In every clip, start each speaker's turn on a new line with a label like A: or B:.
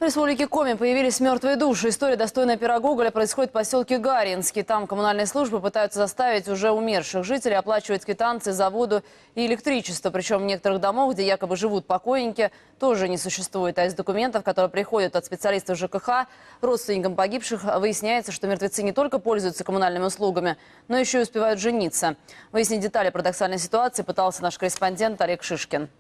A: В республике Коми появились мертвые души. История, достойная пера Гоголя, происходит в поселке Гаринский. Там коммунальные службы пытаются заставить уже умерших жителей оплачивать квитанции за воду и электричество. Причем в некоторых домах, где якобы живут покойники, тоже не существует. А из документов, которые приходят от специалистов ЖКХ, родственникам погибших, выясняется, что мертвецы не только пользуются коммунальными услугами, но еще и успевают жениться. Выяснить детали парадоксальной ситуации пытался наш корреспондент Олег Шишкин.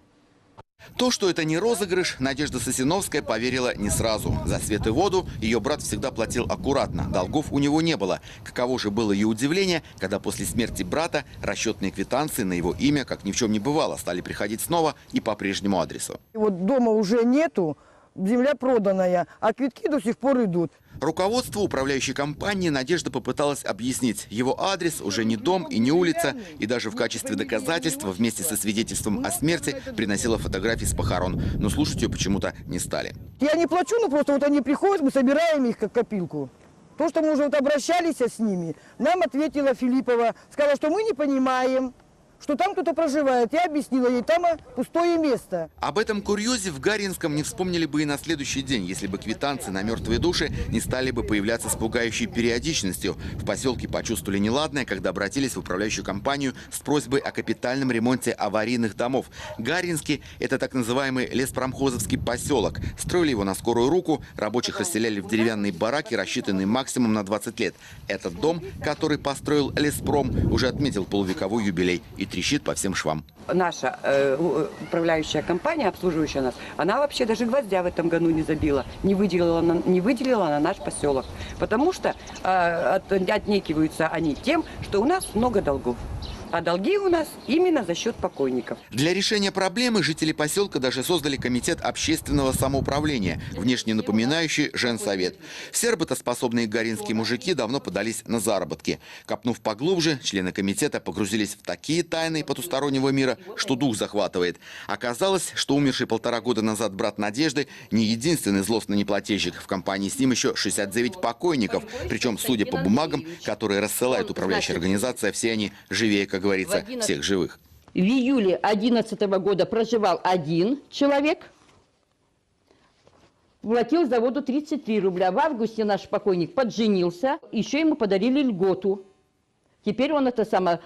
B: То, что это не розыгрыш, Надежда Сосиновская поверила не сразу. За свет и воду ее брат всегда платил аккуратно. Долгов у него не было. Каково же было ее удивление, когда после смерти брата расчетные квитанции на его имя, как ни в чем не бывало, стали приходить снова и по прежнему адресу.
C: Вот дома уже нету, земля проданная, а квитки до сих пор идут.
B: Руководству управляющей компании Надежда попыталась объяснить. Его адрес уже не дом и не улица. И даже в качестве доказательства вместе со свидетельством о смерти приносила фотографии с похорон. Но слушать ее почему-то не стали.
C: Я не плачу, но просто вот они приходят, мы собираем их как копилку. То, что мы уже вот обращались с ними, нам ответила Филиппова, сказала, что мы не понимаем, что там кто-то проживает. Я объяснила ей, там пустое место.
B: Об этом курьезе в Гаринском не вспомнили бы и на следующий день, если бы квитанции на мертвые души не стали бы появляться с пугающей периодичностью. В поселке почувствовали неладное, когда обратились в управляющую компанию с просьбой о капитальном ремонте аварийных домов. Гаринский – это так называемый леспромхозовский поселок. Строили его на скорую руку, рабочих расселяли в деревянные бараки, рассчитанные максимум на 20 лет. Этот дом, который построил Леспром, уже отметил полувековой юбилей и трещит по всем швам.
D: Наша управляющая компания, обслуживающая нас, она вообще даже гвоздя в этом году не забила, не выделила на наш поселок. Потому что отнекиваются они тем, что у нас много долгов. А долги у нас именно за счет покойников.
B: Для решения проблемы жители поселка даже создали комитет общественного самоуправления, внешне напоминающий женсовет. Все работоспособные гаринские мужики давно подались на заработки. Копнув поглубже, члены комитета погрузились в такие тайны потустороннего мира, что дух захватывает. Оказалось, что умерший 1,5 года назад брат Надежды не единственный злостный неплательщик. В компании с ним еще 69 покойников. Причем, судя по бумагам, которые рассылает управляющая организация, все они живее, как говорится, всех живых.
E: В июле 2011 года проживал один человек, платил за воду 33 рубля. В августе наш покойник подженился, еще ему подарили льготу. Теперь он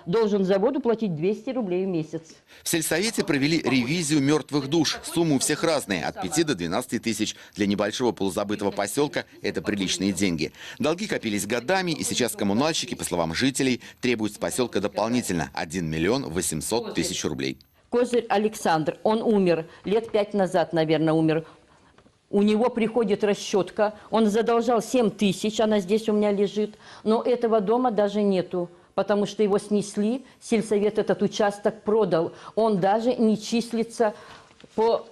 E: должен за воду платить 200 рублей в месяц.
B: В сельсовете провели ревизию мертвых душ. Суммы у всех разные, от 5 до 12 тысяч. Для небольшого полузабытого поселка это приличные деньги. Долги копились годами, и сейчас коммунальщики, по словам жителей, требуют с поселка дополнительно 1 миллион 800 тысяч рублей.
E: Козырь Александр, он умер, лет 5 назад, наверное, умер. У него приходит расчетка, он задолжал 7 тысяч, она здесь у меня лежит, но этого дома даже нету. Потому что его снесли, сельсовет этот участок продал. Он даже не числится по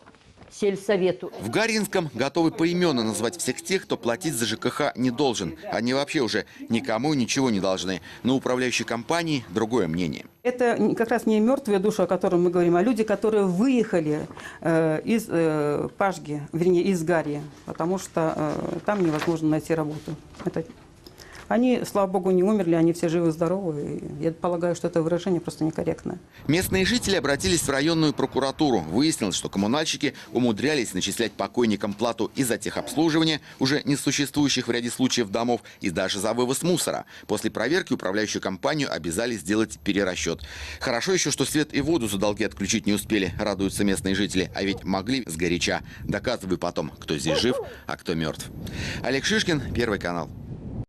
E: сельсовету.
B: В Гаринском готовы поименно назвать всех тех, кто платить за ЖКХ не должен. Они вообще уже никому ничего не должны. Но управляющей компании другое мнение.
F: Это как раз не мертвые души, о которых мы говорим, а люди, которые выехали из Пашги, вернее, из Гари, потому что там невозможно найти работу. Они, слава богу, не умерли, они все живы-здоровы. Я полагаю, что это выражение просто некорректное.
B: Местные жители обратились в районную прокуратуру. Выяснилось, что коммунальщики умудрялись начислять покойникам плату и за техобслуживание уже несуществующих в ряде случаев домов, и даже за вывоз мусора. После проверки управляющую компанию обязали сделать перерасчет. Хорошо еще, что свет и воду за долги отключить не успели, радуются местные жители. А ведь могли сгоряча. Доказывай потом, кто здесь жив, а кто мертв. Олег Шишкин, Первый канал.